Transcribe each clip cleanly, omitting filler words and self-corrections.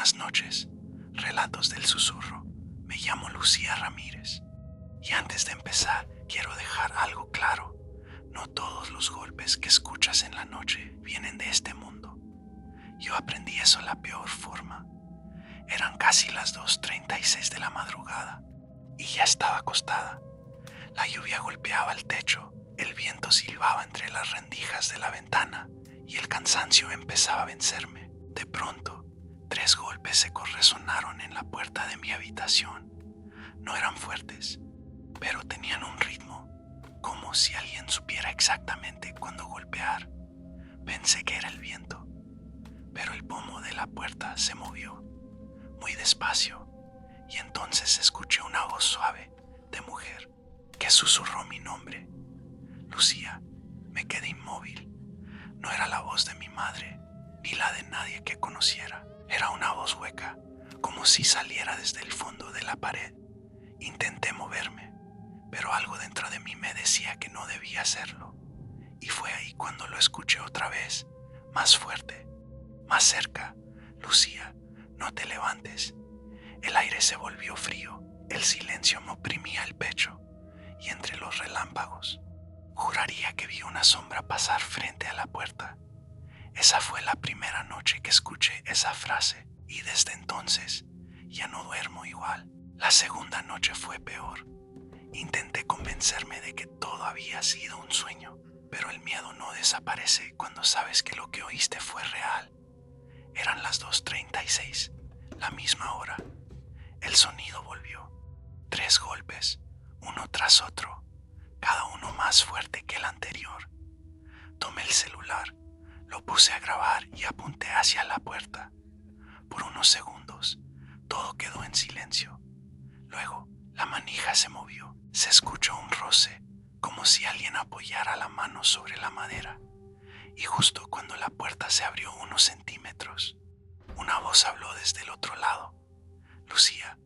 Buenas noches, Relatos del Susurro. Me llamo Lucía Ramírez. Y antes de empezar, quiero dejar algo claro. No todos los golpes que escuchas en la noche vienen de este mundo. Yo aprendí eso la peor forma. Eran casi las 2:36 de la madrugada y ya estaba acostada. La lluvia golpeaba el techo, el viento silbaba entre las rendijas de la ventana y el cansancio empezaba a vencerme. De pronto, 3 golpes secos resonaron en la puerta de mi habitación. No eran fuertes, pero tenían un ritmo, como si alguien supiera exactamente cuándo golpear. Pensé que era el viento, pero el pomo de la puerta se movió, muy despacio, y entonces escuché una voz suave de mujer que susurró mi nombre. Lucía. Me quedé inmóvil. No era la voz de mi madre, ni la de nadie que conociera. Era una voz hueca, como si saliera desde el fondo de la pared. Intenté moverme, pero algo dentro de mí me decía que no debía hacerlo. Y fue ahí cuando lo escuché otra vez, más fuerte, más cerca. Lucía, no te levantes. El aire se volvió frío, el silencio me oprimía el pecho, y entre los relámpagos, juraría que vi una sombra pasar frente a la puerta. Esa fue la primera noche que escuché esa frase, y desde entonces ya no duermo igual. La segunda noche fue peor. Intenté convencerme de que todo había sido un sueño, pero el miedo no desaparece cuando sabes que lo que oíste fue real. Eran las 2:36, la misma hora. El sonido volvió. 3 golpes, uno tras otro, cada uno más fuerte que el anterior. Tomé el celular, lo puse a grabar y apunté hacia la puerta. Por unos segundos, todo quedó en silencio. Luego, la manija se movió. Se escuchó un roce, como si alguien apoyara la mano sobre la madera. Y justo cuando la puerta se abrió unos centímetros, una voz habló desde el otro lado. Lucía,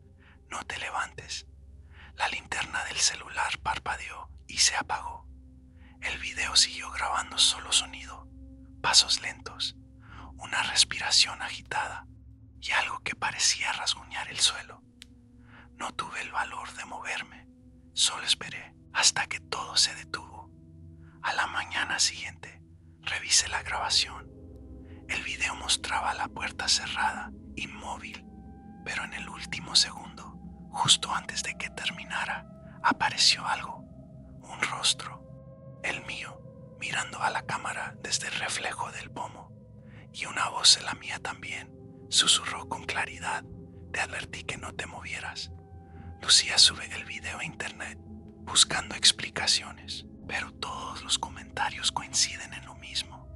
no te levantes. La linterna del celular parpadeó y se apagó. El video siguió grabando solo sonido, pasos lentos, una respiración agitada y algo que parecía rasguñar el suelo. No tuve el valor de moverme, solo esperé hasta que todo se detuvo. A la mañana siguiente, revisé la grabación. El video mostraba la puerta cerrada, inmóvil, pero en el último segundo, justo antes de que terminara, apareció algo, un rostro, el mío, mirando a la cámara desde el reflejo del pomo, y una voz, la mía también, susurró con claridad: te advertí que no te movieras. Lucía sube el video a internet buscando explicaciones, pero todos los comentarios coinciden en lo mismo.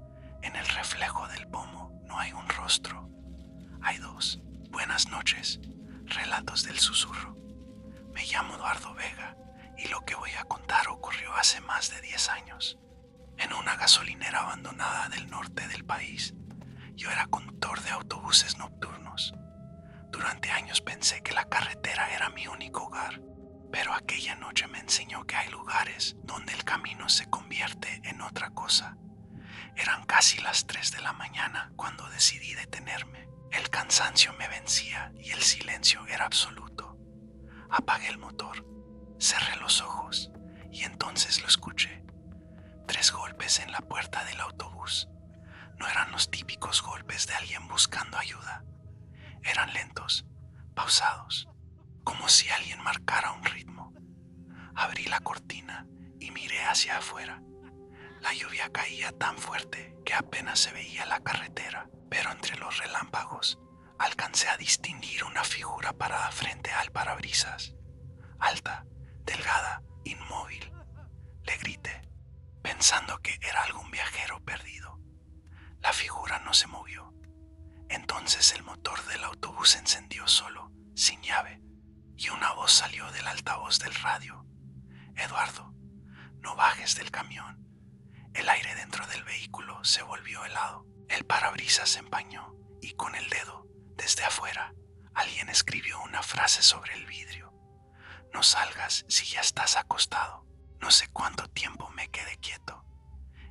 En el reflejo del pomo no hay un rostro, hay 2. Buenas noches, Relatos del Susurro. Me llamo Eduardo Vega y lo que voy a contar ocurrió hace más de 10 años. En una gasolinera abandonada del norte del país, yo era conductor de autobuses nocturnos. Durante años pensé que la carretera era mi único hogar, pero aquella noche me enseñó que hay lugares donde el camino se convierte en otra cosa. Eran casi las 3 de la mañana cuando decidí detenerme. El cansancio me vencía y el silencio era absoluto. Apagué el motor, cerré los ojos y entonces lo escuché. 3 golpes en la puerta del autobús. No eran los típicos golpes de alguien buscando ayuda. Eran lentos, pausados, como si alguien marcara un ritmo. Abrí la cortina y miré hacia afuera. La lluvia caía tan fuerte que apenas se veía la carretera, pero entre los relámpagos alcancé a distinguir una figura parada frente al parabrisas. Alta, delgada, inmóvil. Le grité, pensando que era algún viajero perdido. La figura no se movió. Entonces el motor del autobús se encendió solo, sin llave, y una voz salió del altavoz del radio. Eduardo, no bajes del camión. El aire dentro del vehículo se volvió helado. El parabrisas se empañó y con el dedo, desde afuera, alguien escribió una frase sobre el vidrio. No salgas si ya estás acostado. No sé cuánto tiempo me quedé quieto.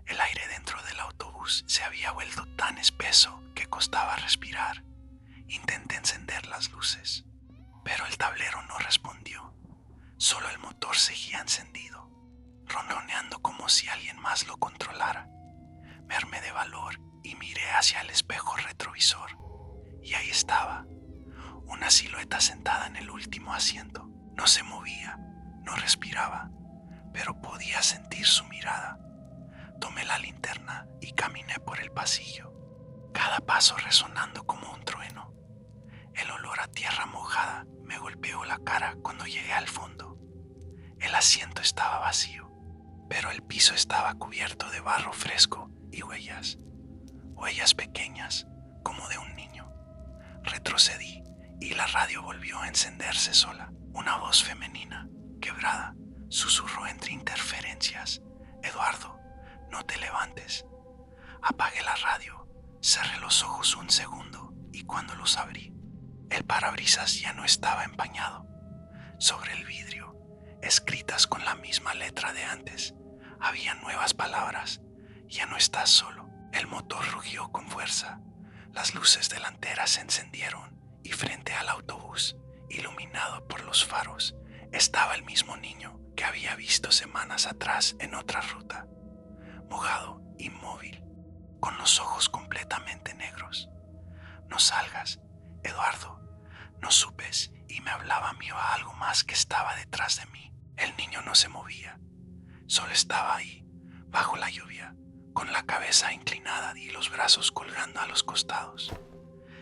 El aire dentro del autobús se había vuelto tan espeso que costaba respirar. Intenté luces, pero el tablero no respondió. Solo el motor seguía encendido, ronroneando como si alguien más lo controlara. Me armé de valor y miré hacia el espejo retrovisor. Y ahí estaba, una silueta sentada en el último asiento. No se movía, no respiraba, pero podía sentir su mirada. Tomé la linterna y caminé por el pasillo, cada paso resonando como un trueno. El olor a tierra mojada me golpeó la cara cuando llegué al fondo. El asiento estaba vacío, pero el piso estaba cubierto de barro fresco y huellas pequeñas como de un niño. Retrocedí y la radio volvió a encenderse sola. Una voz femenina, quebrada, susurró entre interferencias: «Eduardo, no te levantes». Apagué la radio, cerré los ojos un segundo y cuando los abrí, el parabrisas ya no estaba empañado. Sobre el vidrio, escritas con la misma letra de antes, había nuevas palabras: «Ya no estás solo». El motor rugió con fuerza, las luces delanteras se encendieron y frente al autobús, iluminado por los faros, estaba el mismo niño que había visto semanas atrás en otra ruta, mojado, inmóvil, con los ojos completamente negros. «No salgas, Eduardo». No supes y me hablaba a mí a algo más que estaba detrás de mí. El niño no se movía, solo estaba ahí, bajo la lluvia, con la cabeza inclinada y los brazos colgando a los costados.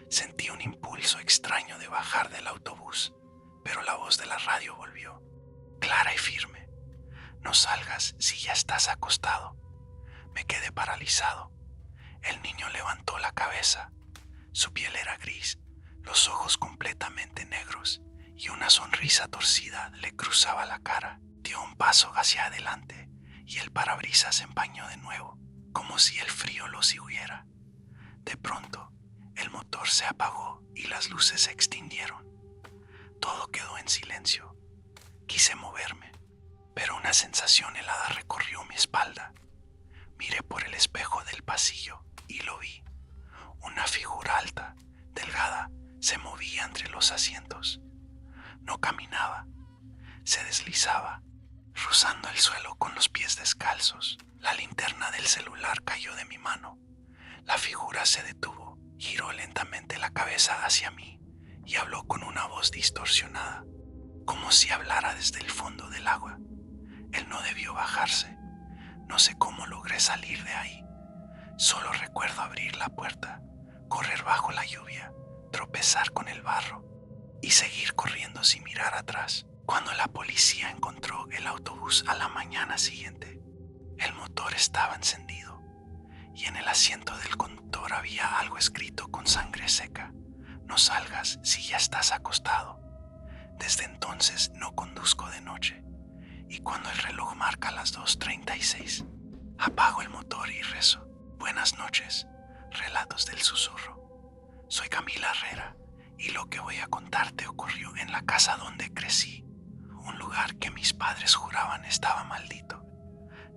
Sentí un impulso extraño de bajar del autobús, pero la voz de la radio volvió, clara y firme: «No salgas si ya estás acostado». Me quedé paralizado. El niño levantó la cabeza. Su piel era gris, los ojos completamente negros y una sonrisa torcida le cruzaba la cara. Dio un paso hacia adelante y el parabrisas se empañó de nuevo, como si el frío lo siguiera. De pronto, el motor se apagó y las luces se extinguieron. Todo quedó en silencio. Quise moverme, pero una sensación helada recorrió mi espalda. Miré por el espejo del pasillo y lo vi. Una figura alta, delgada, se movía entre los asientos. No caminaba, se deslizaba, rozando el suelo con los pies descalzos. La linterna del celular cayó de mi mano. La figura se detuvo, giró lentamente la cabeza hacia mí y habló con una voz distorsionada, como si hablara desde el fondo del agua. Él no debió bajarse. No sé cómo logré salir de ahí. Solo recuerdo abrir la puerta, correr bajo la lluvia, tropezar con el barro y seguir corriendo sin mirar atrás. Cuando la policía encontró el autobús a la mañana siguiente, el motor estaba encendido y en el asiento del conductor había algo escrito con sangre seca: «No salgas si ya estás acostado». Desde entonces no conduzco de noche y cuando el reloj marca las 2:36, apago el motor y rezo: «Buenas noches, relatos del susurro. Soy Camila Herrera y lo que voy a contarte ocurrió en la casa donde crecí, un lugar que mis padres juraban estaba maldito.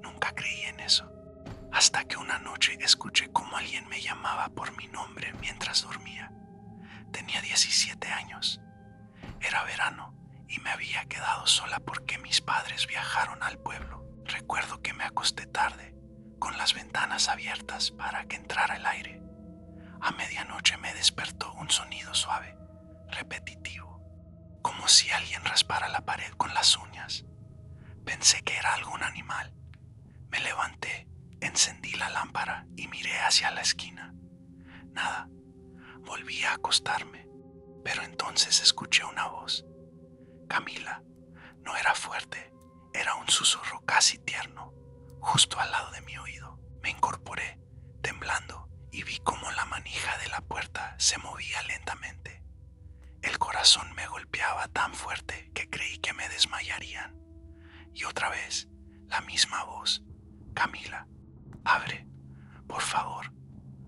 Nunca creí en eso, hasta que una noche escuché cómo alguien me llamaba por mi nombre mientras dormía. Tenía 17 años. Era verano y me había quedado sola porque mis padres viajaron al pueblo. Recuerdo que me acosté tarde, con las ventanas abiertas para que entrara el aire. A medianoche me despertó un sonido suave, repetitivo, como si alguien raspara la pared con las uñas. Pensé que era algún animal. Me levanté, encendí la lámpara y miré hacia la esquina. Nada. Volví a acostarme, pero entonces escuché una voz. Camila. No era fuerte, era un susurro casi tierno, justo al lado de mi oído. Me incorporé, temblando, y vi cómo la manija de la puerta se movía lentamente. El corazón me golpeaba tan fuerte que creí que me desmayarían. Y otra vez, la misma voz. Camila, abre, por favor.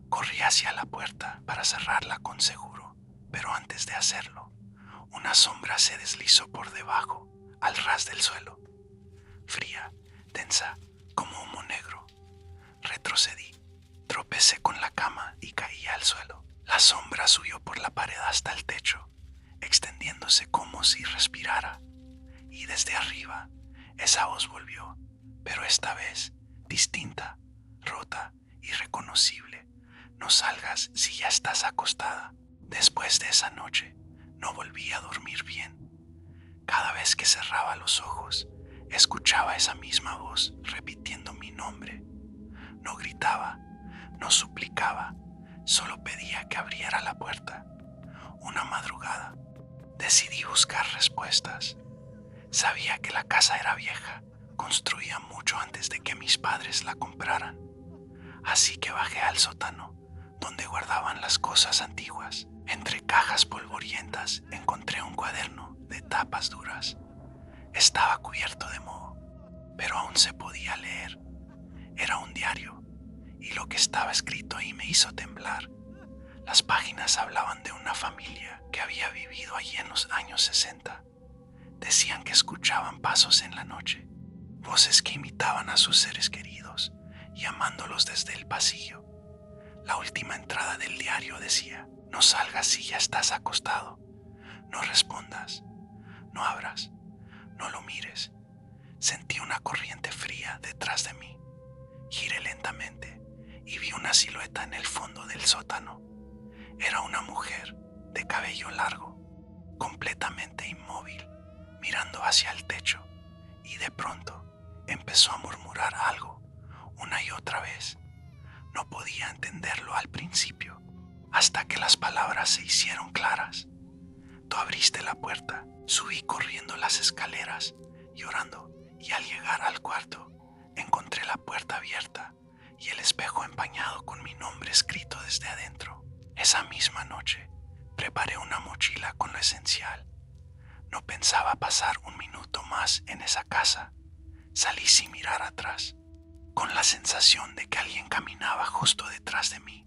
Corrí hacia la puerta para cerrarla con seguro, pero antes de hacerlo, una sombra se deslizó por debajo, al ras del suelo. Fría, densa, como humo negro. Retrocedí, tropecé con la cama y caí al suelo. La sombra subió por la pared hasta el techo. extendiéndose como si respirara. Y desde arriba, esa voz volvió, pero esta vez distinta, rota, irreconocible. No salgas si ya estás acostada. Después de esa noche, no volví a dormir bien. Cada vez que cerraba los ojos, escuchaba esa misma voz repitiendo mi nombre. No gritaba, no suplicaba, solo pedía que abriera la puerta. Una madrugada, decidí buscar respuestas. Sabía que la casa era vieja, construida mucho antes de que mis padres la compraran. Así que bajé al sótano, donde guardaban las cosas antiguas. Entre cajas polvorientas encontré un cuaderno de tapas duras. Estaba cubierto de moho, pero aún se podía leer. Era un diario, y lo que estaba escrito ahí me hizo temblar. Las páginas hablaban de una familia que había vivido allí en los años 60. Decían que escuchaban pasos en la noche, voces que imitaban a sus seres queridos, llamándolos desde el pasillo. La última entrada del diario decía: no salgas si ya estás acostado, no respondas, no abras, no lo mires. Sentí una corriente fría detrás de mí. Giré lentamente y vi una silueta en el fondo del sótano. Era una mujer de cabello largo, completamente inmóvil, mirando hacia el techo, y de pronto empezó a murmurar algo, una y otra vez. No podía entenderlo al principio, hasta que las palabras se hicieron claras. Tú abriste la puerta, subí corriendo las escaleras, llorando, y al llegar al cuarto, encontré la puerta abierta y el espejo empañado con mi nombre escrito desde adentro. Esa misma noche, preparé una mochila con lo esencial. No pensaba pasar un minuto más en esa casa. Salí sin mirar atrás, con la sensación de que alguien caminaba justo detrás de mí.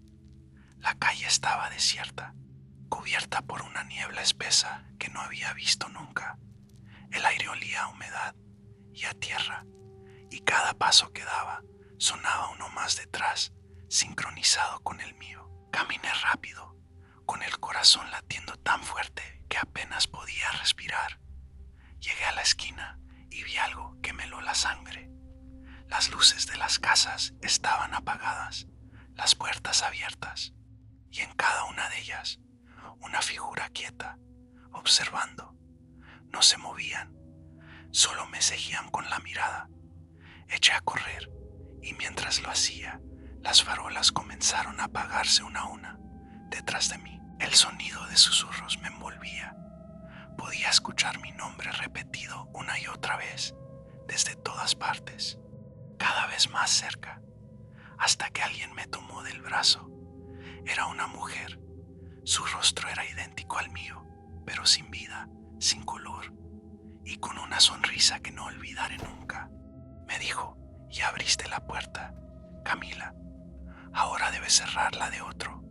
La calle estaba desierta, cubierta por una niebla espesa que no había visto nunca. El aire olía a humedad y a tierra, y cada paso que daba sonaba uno más detrás, sincronizado con el mío. Caminé rápido, con el corazón latiendo tan fuerte que apenas podía respirar. Llegué a la esquina y vi algo que me heló la sangre. Las luces de las casas estaban apagadas, las puertas abiertas, y en cada una de ellas una figura quieta, observando. No se movían, solo me seguían con la mirada. Eché a correr, y mientras lo hacía, las farolas comenzaron a apagarse una a una detrás de mí. El sonido de susurros me envolvía. Podía escuchar mi nombre repetido una y otra vez, desde todas partes, cada vez más cerca, hasta que alguien me tomó del brazo. Era una mujer. Su rostro era idéntico al mío, pero sin vida, sin color, y con una sonrisa que no olvidaré nunca. Me dijo: ya abriste la puerta, Camila. Ahora debes cerrarla de otro.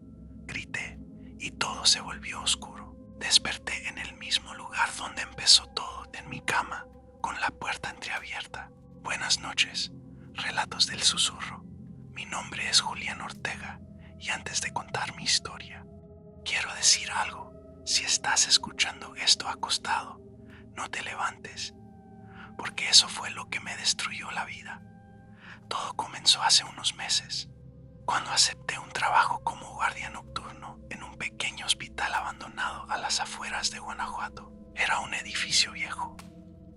Grité, y todo se volvió oscuro. Desperté en el mismo lugar donde empezó todo, en mi cama, con la puerta entreabierta. Buenas noches, Relatos del Susurro. Mi nombre es Julián Ortega, y antes de contar mi historia, quiero decir algo. Si estás escuchando esto acostado, no te levantes, porque eso fue lo que me destruyó la vida. Todo comenzó hace unos meses, cuando acepté un trabajo como guardia nocturno en un pequeño hospital abandonado a las afueras de Guanajuato. Era un edificio viejo,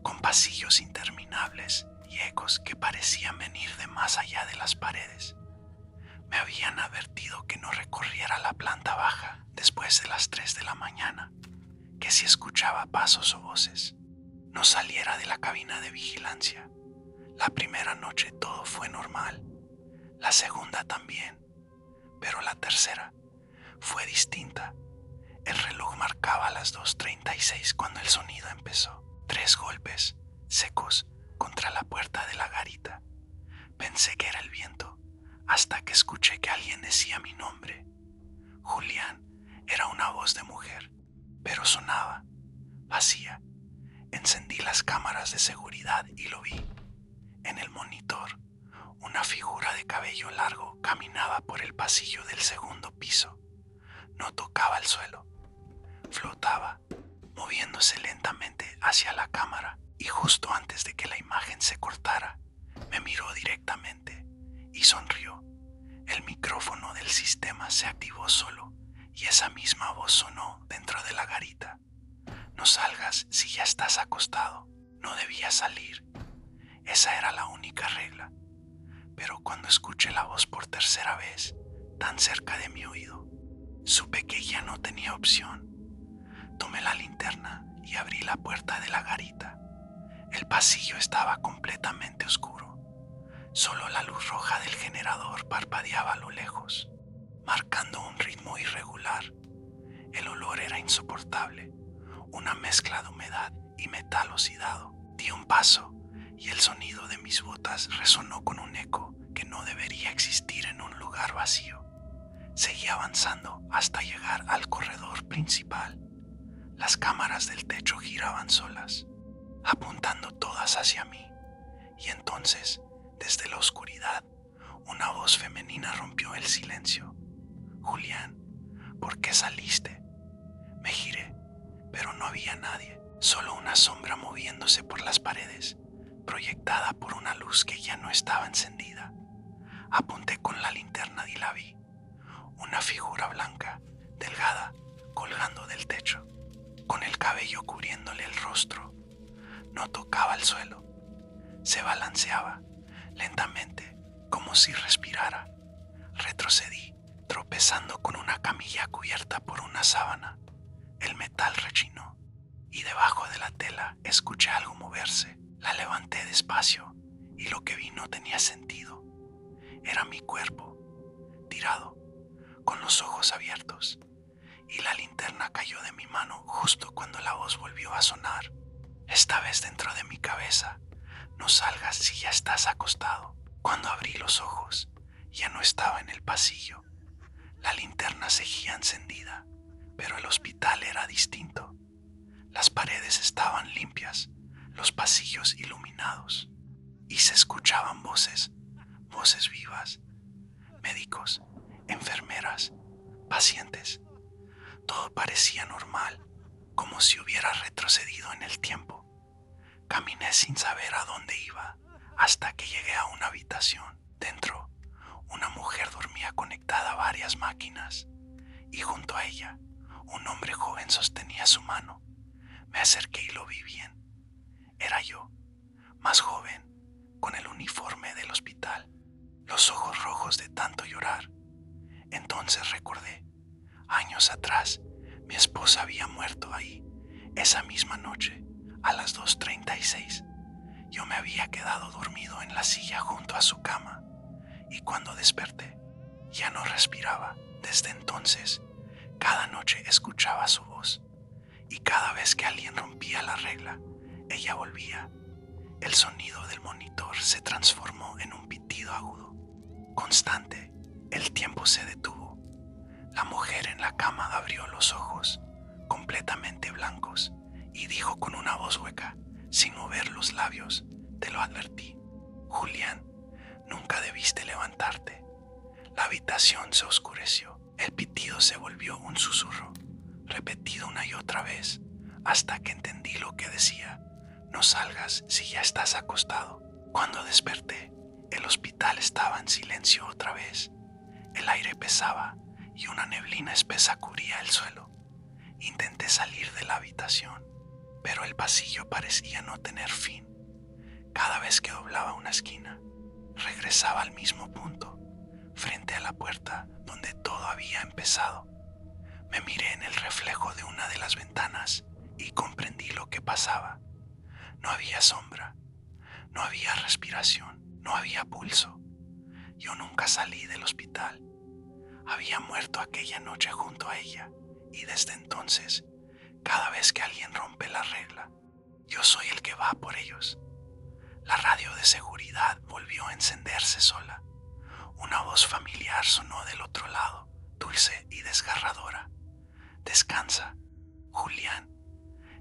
con pasillos interminables y ecos que parecían venir de más allá de las paredes. Me habían advertido que no recorriera la planta baja después de las 3 de la mañana, que si escuchaba pasos o voces, no saliera de la cabina de vigilancia. La primera noche todo fue normal, la segunda también, pero la tercera fue distinta. El reloj marcaba las 2:36 cuando el sonido empezó. 3 golpes secos contra la puerta de la garita. Pensé que era el viento, hasta que escuché que alguien decía mi nombre. Julián. Era una voz de mujer, pero sonaba vacía. Encendí las cámaras de seguridad y lo vi. En el monitor, una figura de cabello largo caminaba por el pasillo del segundo piso. No tocaba el suelo, flotaba, moviéndose lentamente hacia la cámara, y justo antes de que la imagen se cortara, me miró directamente y sonrió. El micrófono del sistema se activó solo y esa misma voz sonó dentro de la garita. No salgas si ya estás acostado. No debías salir. Esa era la única regla. Pero cuando escuché la voz por tercera vez, tan cerca de mi oído, supe que ya no tenía opción. Tomé la linterna y abrí la puerta de la garita. El pasillo estaba completamente oscuro. Solo la luz roja del generador parpadeaba a lo lejos, marcando un ritmo irregular. El olor era insoportable, una mezcla de humedad y metal oxidado. Di un paso y el sonido de mis botas resonó con un eco que no debería existir en un lugar vacío. Seguí avanzando hasta llegar al corredor principal. Las cámaras del techo giraban solas, apuntando todas hacia mí, y entonces, desde la oscuridad, una voz femenina rompió el silencio. «Julián, ¿por qué saliste?» Me giré, pero no había nadie, solo una sombra moviéndose por las paredes, proyectada por una luz que ya no estaba encendida. Apunté con la linterna y la vi, una figura blanca, delgada, colgando del techo, con el cabello cubriéndole el rostro. No tocaba el suelo, se balanceaba lentamente, como si respirara. Retrocedí, tropezando con una camilla cubierta por una sábana. El metal rechinó, y debajo de la tela escuché algo moverse. La levanté despacio, y lo que vi no tenía sentido. Era mi cuerpo, tirado, con los ojos abiertos, y la linterna cayó de mi mano justo cuando la voz volvió a sonar. Esta vez dentro de mi cabeza: no salgas si ya estás acostado. Cuando abrí los ojos, ya no estaba en el pasillo. La linterna seguía encendida, pero el hospital era distinto. Las paredes estaban limpias, los pasillos iluminados, y se escuchaban voces vivas, médicos, enfermeras, pacientes. Todo parecía normal, como si hubiera retrocedido en el tiempo. Caminé sin saber a dónde iba, hasta que llegué a una habitación. Dentro, una mujer dormía conectada a varias máquinas, y junto a ella, un hombre joven sostenía su mano. Me acerqué y lo vi bien. Era yo, más joven, con el uniforme del hospital, los ojos rojos de tanto llorar. Entonces recordé, años atrás, mi esposa había muerto ahí, esa misma noche, a las 2:36. Yo me había quedado dormido en la silla junto a su cama, y cuando desperté, ya no respiraba. Desde entonces, cada noche escuchaba su voz, y cada vez que alguien rompía la regla, ella volvía. El sonido del monitor se transformó en un pitido agudo, constante. El tiempo se detuvo. La mujer en la cama abrió los ojos, completamente blancos, y dijo con una voz hueca, sin mover los labios: «Te lo advertí, Julián, nunca debiste levantarte». La habitación se oscureció. El pitido se volvió un susurro, repetido una y otra vez, hasta que entendí lo que decía: «No salgas si ya estás acostado». Cuando desperté, el hospital estaba en silencio otra vez. El aire pesaba y una neblina espesa cubría el suelo. Intenté salir de la habitación, pero el pasillo parecía no tener fin. Cada vez que doblaba una esquina, regresaba al mismo punto, frente a la puerta donde todo había empezado. Me miré en el reflejo de una de las ventanas y comprendí lo que pasaba. No había sombra, no había respiración, no había pulso. Yo nunca salí del hospital. Había muerto aquella noche junto a ella, y desde entonces, cada vez que alguien rompe la regla, yo soy el que va por ellos. La radio de seguridad volvió a encenderse sola. Una voz familiar sonó del otro lado, dulce y desgarradora: «Descansa, Julián,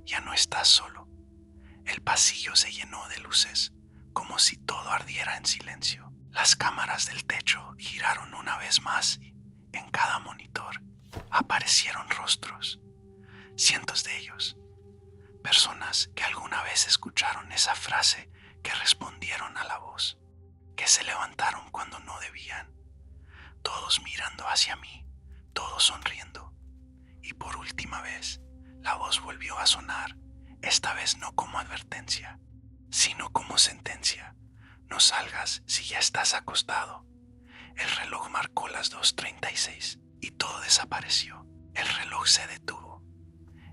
ya no estás solo». El pasillo se llenó de luces, como si todo ardiera en silencio. Las cámaras del techo giraron una vez más. En cada monitor aparecieron rostros, cientos de ellos, Personas que alguna vez escucharon esa frase, que respondieron a la voz, que se levantaron cuando no debían, todos mirando hacia mí, todos sonriendo. Y por última vez, la voz volvió a sonar, esta vez no como advertencia, sino como sentencia. No salgas si ya estás acostado. El reloj marcó las 2:36 y todo desapareció. El reloj se detuvo.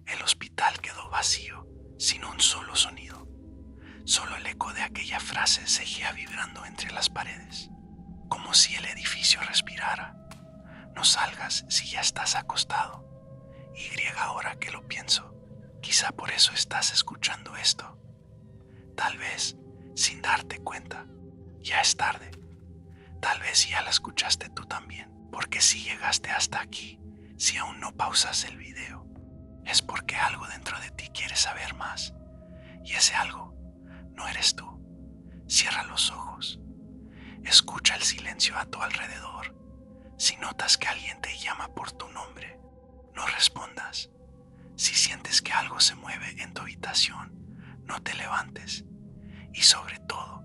El hospital quedó vacío, sin un solo sonido. Solo el eco de aquella frase seguía vibrando entre las paredes, como si el edificio respirara. No salgas si ya estás acostado. Y ahora que lo pienso, quizá por eso estás escuchando esto. Tal vez, sin darte cuenta, ya es tarde. Tal vez ya la escuchaste tú también, porque si llegaste hasta aquí, si aún no pausas el video, es porque algo dentro de ti quiere saber más. Y ese algo no eres tú. Cierra los ojos. Escucha el silencio a tu alrededor. Si notas que alguien te llama por tu nombre, no respondas. Si sientes que algo se mueve en tu habitación, no te levantes. Y sobre todo,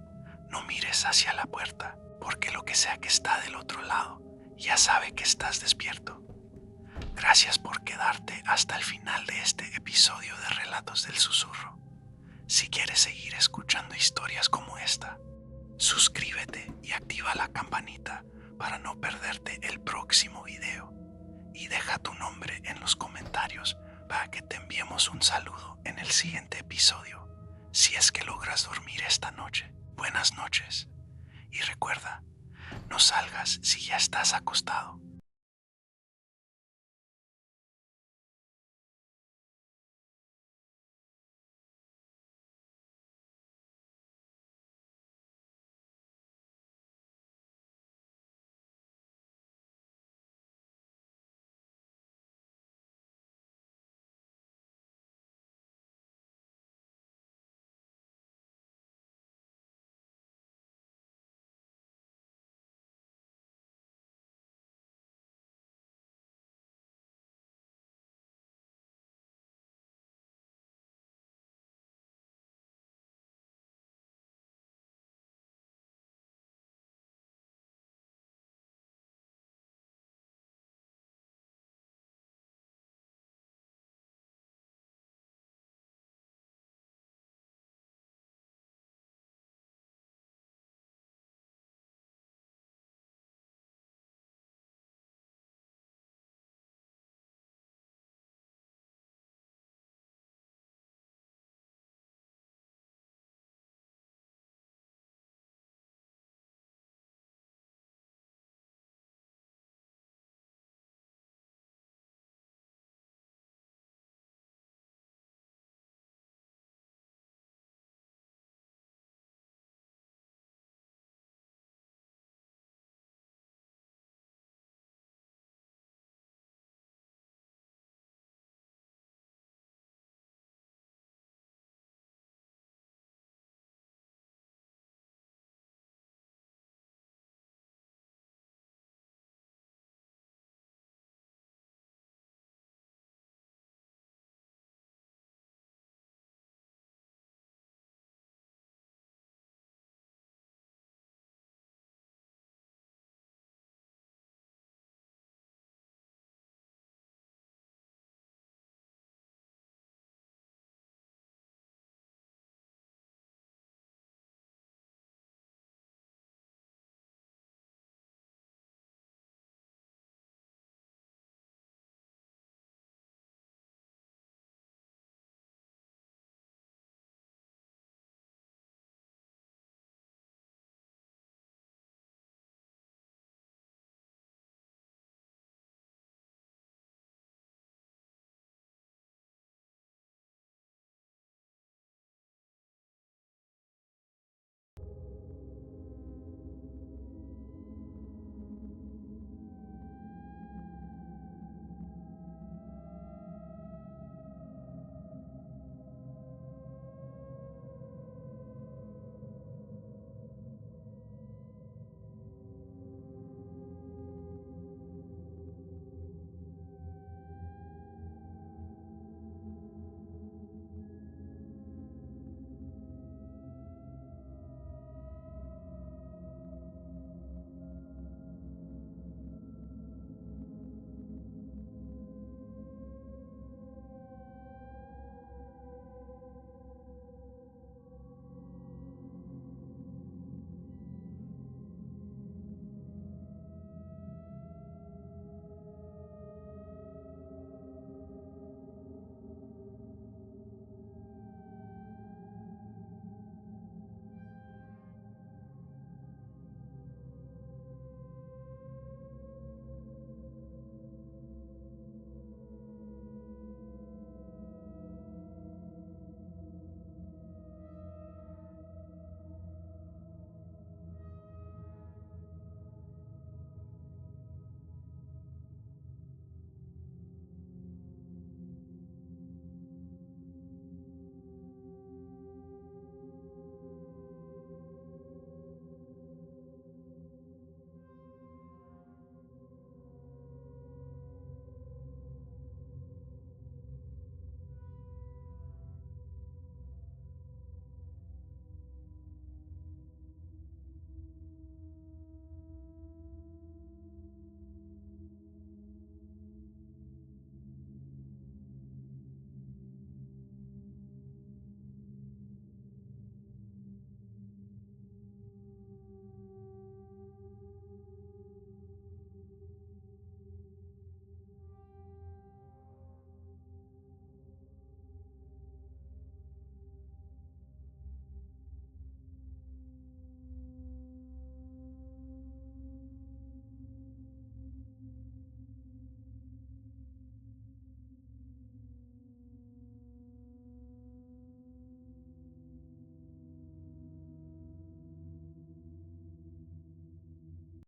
no mires hacia la puerta, porque lo que sea que está del otro lado ya sabe que estás despierto. Gracias por quedarte hasta el final de este episodio de Relatos del Susurro. Si quieres seguir escuchando historias como esta, suscríbete y activa la campanita para no perderte el próximo video. Y deja tu nombre en los comentarios para que te enviemos un saludo en el siguiente episodio. Si es que logras dormir esta noche, buenas noches. Y recuerda, no salgas si ya estás acostado.